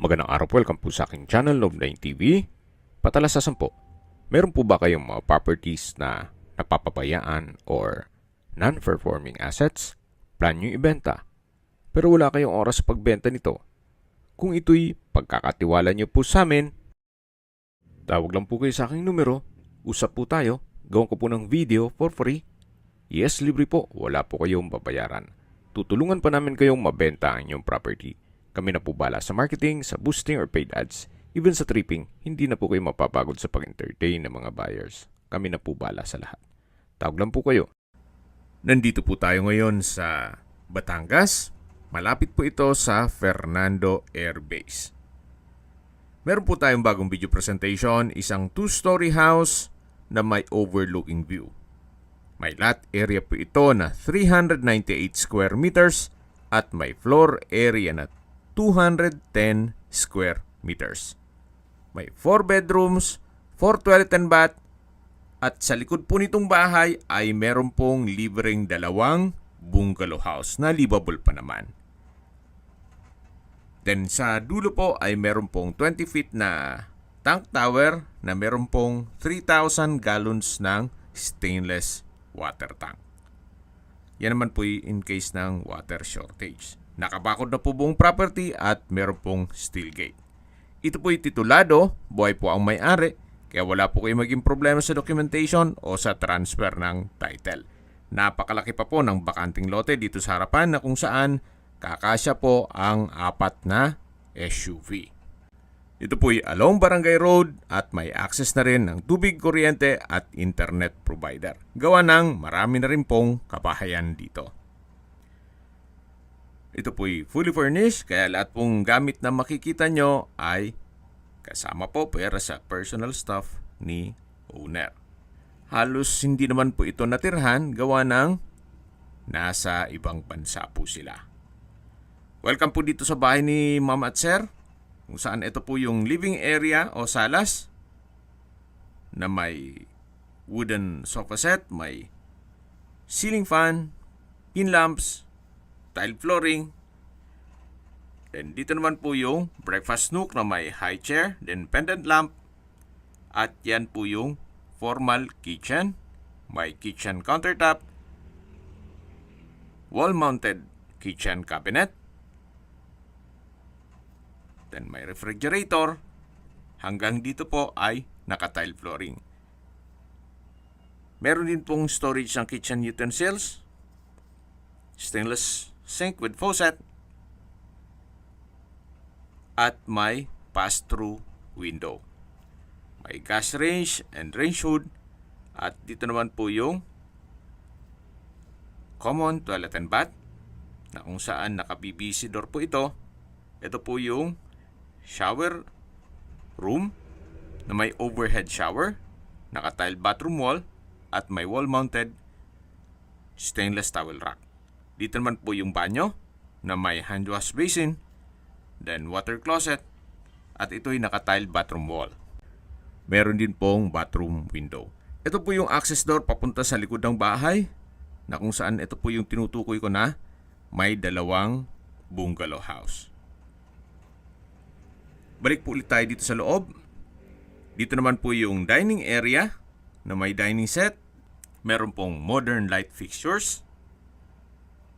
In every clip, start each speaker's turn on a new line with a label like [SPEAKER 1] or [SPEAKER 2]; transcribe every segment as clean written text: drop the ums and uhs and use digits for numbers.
[SPEAKER 1] Magandang araw po, welcome po sa aking channel, Love9 TV. Patalasasan po, meron po ba kayong mga properties na napapabayaan or non-performing assets? Plan nyo ibenta, pero wala kayong oras sa pagbenta nito. Kung ito'y pagkakatiwala nyo po sa amin, tawag lang po kayo sa aking numero, usap po tayo, gawin ko po ng video for free. Yes, libre po, wala po kayong babayaran. Tutulungan pa namin kayong mabenta ang inyong property. Kami na po bala sa marketing, sa boosting or paid ads. Even sa tripping, hindi na po kayo mapapagod sa pag-entertain ng mga buyers. Kami na po bala sa lahat. Tawag lang po kayo. Nandito po tayo ngayon sa Batangas. Malapit po ito sa Fernando Air Base. Meron po tayong bagong video presentation, isang 2-story house na may overlooking view. May lot area po ito na 398 square meters at may floor area na 210 square meters. May 4 bedrooms, 4 toilet and bath, at sa likod po nitong bahay ay meron pong libreng dalawang bungalow house na livable pa naman. Then sa dulo po ay meron pong 20 feet na tank tower na meron pong 3,000 gallons ng stainless water tank. Yan naman po in case ng water shortage. Nakabakod na po buong property at meron pong steel gate. Ito po'y titulado, buhay po ang may-ari, kaya wala po kayo maging problema sa documentation o sa transfer ng title. Napakalaki pa po ng bakanting lote dito sa harapan na kung saan kakasya po ang 4 na SUV. Ito po'y along Barangay Road at may access na rin ng tubig, kuryente at internet provider. Gawa ng marami na rin pong kabahayan dito. Ito po'y fully furnished kaya lahat pong gamit na makikita nyo ay kasama po pera sa personal stuff ni owner. Halos hindi naman po ito natirhan gawa ng nasa ibang bansa po sila. Welcome po dito sa bahay ni Ma'am at Sir, kung saan ito po yung living area o salas na may wooden sofa set, may ceiling fan, pin lamps, tile flooring. Then dito naman po yung breakfast nook na may high chair, then pendant lamp. At yan po yung formal kitchen. May kitchen countertop, wall-mounted kitchen cabinet. Then may refrigerator. Hanggang dito po ay naka-tile flooring. Meron din pong storage ng kitchen utensils. Stainless sink with faucet. At may pass-through window. May gas range and range hood. At dito naman po yung common toilet and bath na kung saan naka-PVC door po ito. Ito po yung shower room na may overhead shower, naka-tile bathroom wall, at may wall-mounted stainless towel rack. Dito naman po yung banyo na may hand wash basin, then water closet, at ito'y naka-tile bathroom wall. Meron din pong bathroom window. Ito po yung access door papunta sa likod ng bahay na kung saan ito po yung tinutukoy ko na may dalawang bungalow house. Balik po ulit tayo dito sa loob. Dito naman po yung dining area na may dining set. Meron pong modern light fixtures.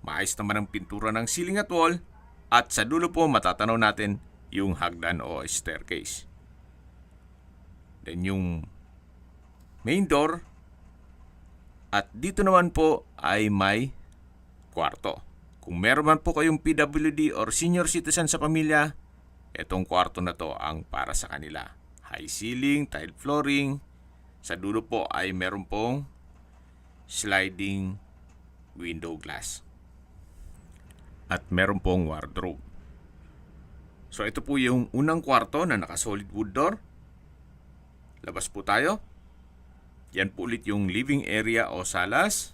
[SPEAKER 1] Maayos naman ang pintura ng ceiling at wall. At sa dulo po matatanaw natin yung hagdan o staircase. Then yung main door. At dito naman po ay may kwarto. Kung meron man po kayong PWD or senior citizen sa pamilya, itong kwarto na to ang para sa kanila. High ceiling, tile flooring. Sa dulo po ay meron pong sliding window glass. At meron pong wardrobe. So ito po yung unang kwarto na naka-solid wood door. Labas po tayo. Yan po ulit yung living area o salas.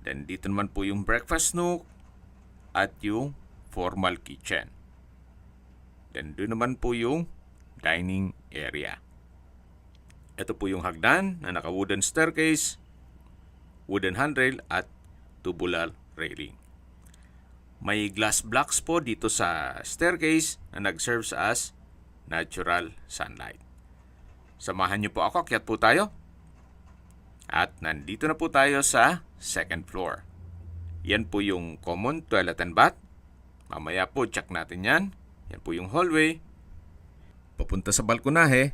[SPEAKER 1] Then dito naman po yung breakfast nook at yung formal kitchen. Then doon naman po yung dining area. Ito po yung hagdan na naka-wooden staircase, wooden handrail at tubular railing. May glass blocks po dito sa staircase na nag-serves as natural sunlight. Samahan niyo po ako, akyat po tayo. At nandito na po tayo sa second floor. Yan po yung common toilet and bath. Mamaya po check natin yan. Yan po yung hallway. Papunta sa balkonahe.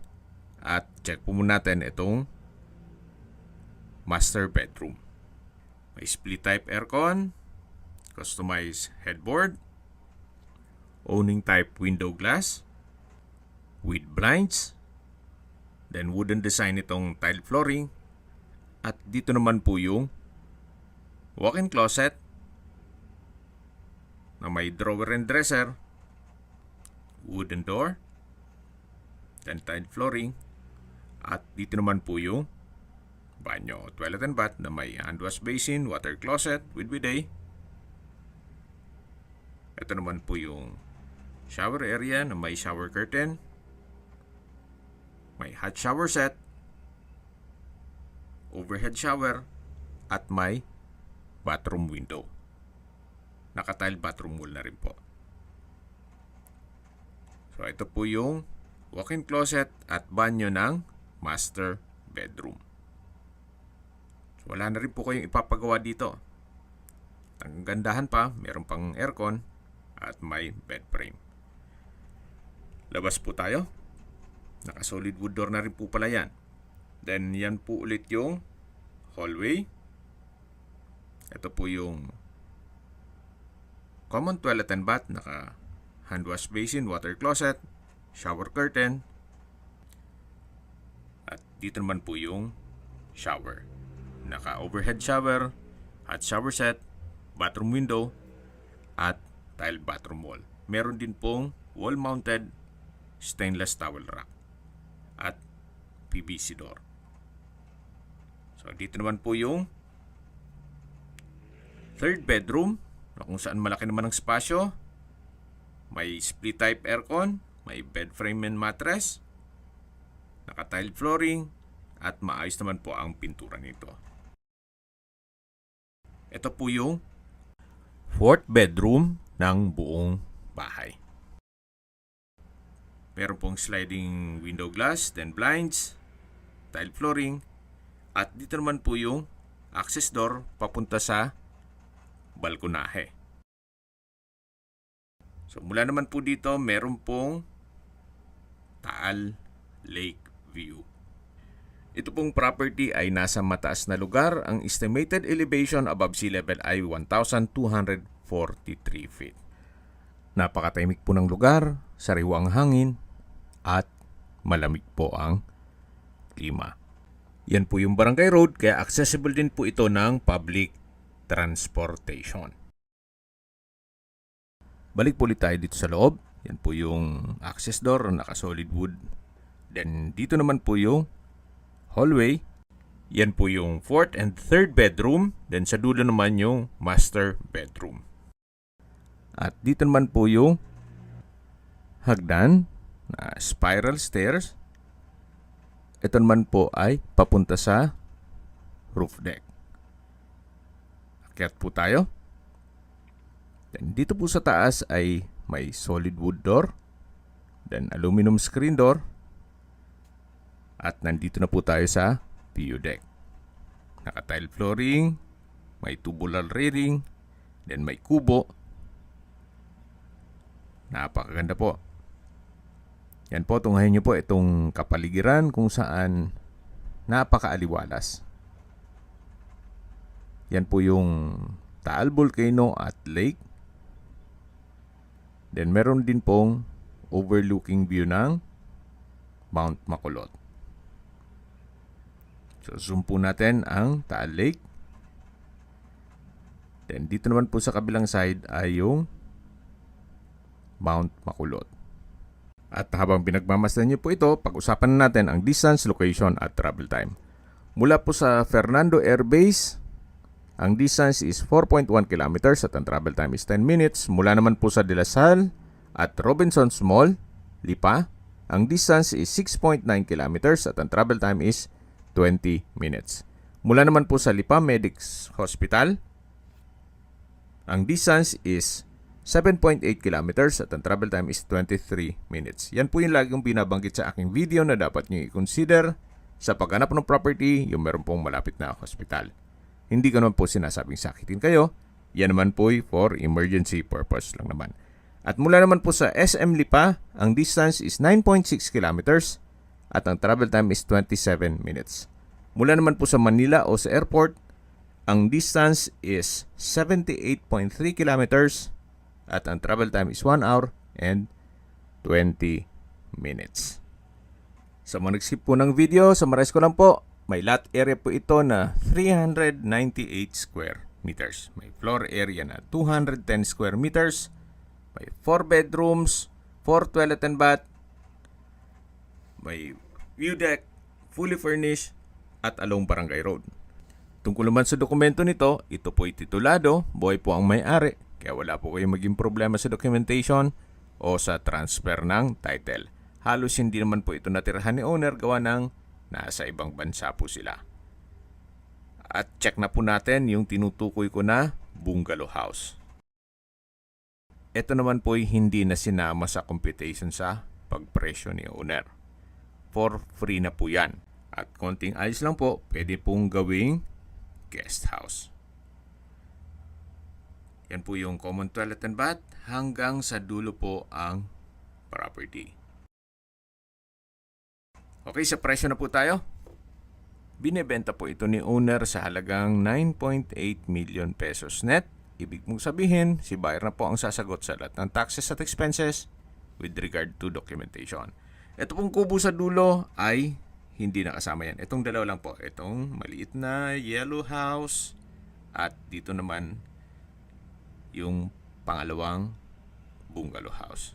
[SPEAKER 1] At check po muna natin itong master bedroom. May split type aircon, customized headboard, owning type window glass, with blinds, then wooden design itong tile flooring, at dito naman po yung walk-in closet na may drawer and dresser, wooden door, then tile flooring, at dito naman po yung banyo, toilet and bath na may hand wash basin, water closet with bidet. Ito naman po yung shower area na may shower curtain, may hot shower set, overhead shower, at may bathroom window. Naka-tile bathroom wall na rin po. So ito po yung walk-in closet at banyo ng master bedroom. So, wala na rin po kayong ipapagawa dito. Ang gandahan pa, meron pang aircon at may bed frame. Labas po tayo. Naka-solid wood door na rin po pala yan. Then yan po ulit yung hallway. Ito po yung common toilet and bath. Naka hand wash basin, water closet, shower curtain. At dito naman po yung shower. Naka overhead shower, hot shower set, bathroom window, at tile bathroom wall. Meron din pong wall mounted stainless towel rack at PVC door. So dito naman po yung third bedroom na kung saan malaki naman ang spasyo. May split type aircon, may bed frame and mattress, naka tile flooring, at maayos naman po ang pintura nito. Ito po yung fourth bedroom ng buong bahay. Meron pong sliding window glass, then blinds, tile flooring, at dito naman po yung access door papunta sa balkonahe. So mula naman po dito, meron pong Taal Lake View. Ito pong property ay nasa mataas na lugar. Ang estimated elevation above sea level ay 1,243 feet. Napakatahimik po ng lugar, sariwa ang hangin, at malamig po ang klima. Yan po yung Barangay Road, kaya accessible din po ito ng public transportation. Balik po ulit tayo dito sa loob. Yan po yung access door, naka-solid wood. Then dito naman po yung hallway. Yan po yung fourth and third bedroom. Then sa dulo naman yung master bedroom. At dito naman po yung hagdan na spiral stairs. Ito naman po ay papunta sa roof deck. Akyat po tayo. Then dito po sa taas ay may solid wood door. Then aluminum screen door. At nandito na po tayo sa PU deck. Naka-tile flooring, may tubular railing, then may kubo. Napakaganda po. Yan po, tunghayin nyo po itong kapaligiran kung saan napakaaliwalas. Yan po yung Taal Volcano at Lake. Then meron din pong overlooking view ng Mount Makulot. So zoom po natin ang Taal Lake. Then dito naman po sa kabilang side ay yung Mount Makulot. At habang pinagmamasdan niyo po ito, pag-usapan natin ang distance, location at travel time. Mula po sa Fernando Air Base, ang distance is 4.1 kilometers at ang travel time is 10 minutes. Mula naman po sa De La Salle at Robinsons Mall, Lipa, ang distance is 6.9 kilometers at ang travel time is 20 minutes. Mula naman po sa Lipa Medics Hospital, ang distance is 7.8 kilometers at ang travel time is 23 minutes. Yan po yung lagi kong binabanggit sa aking video na dapat nyo i-consider sa paghanap ng property yung meron pong malapit na hospital. Hindi ko naman po sinasabing sakitin kayo. Yan naman po for emergency purpose lang naman. At mula naman po sa SM Lipa, ang distance is 9.6 kilometers at ang travel time is 27 minutes. Mula naman po sa Manila o sa airport, ang distance is 78.3 kilometers at ang travel time is 1 hour and 20 minutes. Sa mga nag-skip po ng video, summarize ko lang po, may lot area po ito na 398 square meters. May floor area na 210 square meters. May 4 bedrooms, 4 toilet and bath. May view deck, fully furnished, at along Barangay Road. Tungkol naman sa dokumento nito, ito po'y titulado, buhay po ang may-ari, kaya wala po kayong maging problema sa documentation o sa transfer ng title. Halos hindi naman po ito natirahan ni owner gawa ng nasa ibang bansa po sila. At check na po natin yung tinutukoy ko na bungalow house. Ito naman po'y hindi na sinama sa computation sa pagpresyo ni owner. For free na po yan. At konting ayos lang po, pwede pong gawing guest house. Yan po yung common toilet and bath hanggang sa dulo po ang property. Okay, sa presyo na po tayo. Binebenta po ito ni owner sa halagang 9.8 million pesos net. Ibig mong sabihin, si buyer na po ang sasagot sa lahat ng taxes at expenses with regard to documentation. Ito pong kubo sa dulo ay hindi nakasama yan. Itong dalawa lang po. Itong maliit na yellow house at dito naman yung pangalawang bungalow house.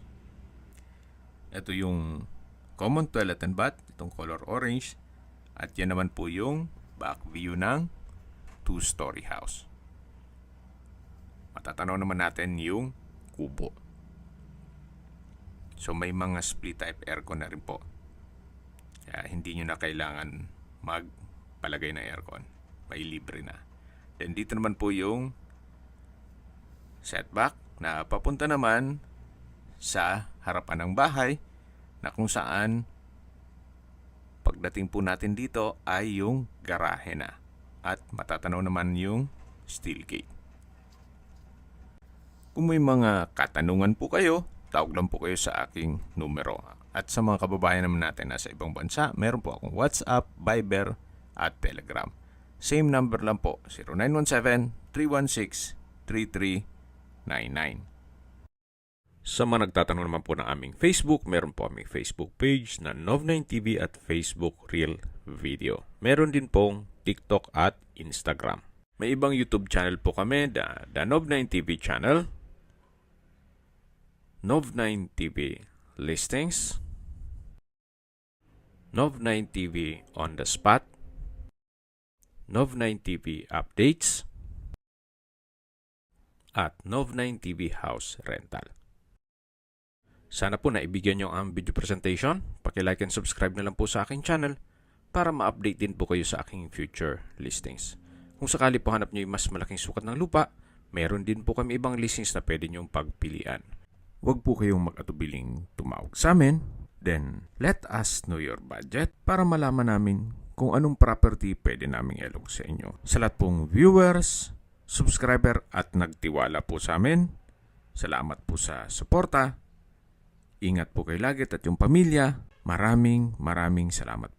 [SPEAKER 1] Ito yung common toilet and bath, itong color orange. At yan naman po yung back view ng 2-story house. Matatanaw naman natin yung kubo. So may mga split type aircon na rin po. Kaya hindi nyo na kailangan magpalagay ng aircon. May libre na. Then dito naman po yung setback na papunta naman sa harapan ng bahay na kung saan pagdating po natin dito ay yung garahe na. At matatanaw naman yung steel gate. Kung may mga katanungan po kayo, tawag lang po kayo sa aking numero. At sa mga kababayan naman natin nasa ibang bansa, meron po akong WhatsApp, Viber, at Telegram. Same number lang po, 0917-316-3399. Sa mga nagtatanong naman po ng aming Facebook, meron po aming Facebook page na Nov9TV at Facebook Real Video. Meron din pong TikTok at Instagram. May ibang YouTube channel po kami, the Nov9TV channel, Nov9TV Listings, Nov9TV On The Spot, Nov9TV Updates, at Nov9TV House Rental. Sana po naibigyan nyo ang video presentation. Paki-like and subscribe na lang po sa aking channel para ma-update din po kayo sa aking future listings. Kung sakali po hanap nyo yung mas malaking sukat ng lupa, meron din po kami ibang listings na pwede nyong pagpilian. Huwag po kayong mag-atubiling tumawag sa amin. Then, let us know your budget para malaman namin kung anong property pwede naming ilog sa inyo. Sa lahat pong viewers, subscriber at nagtiwala po sa amin, salamat po sa suporta. Ingat po kayo lagi at yung pamilya. Maraming salamat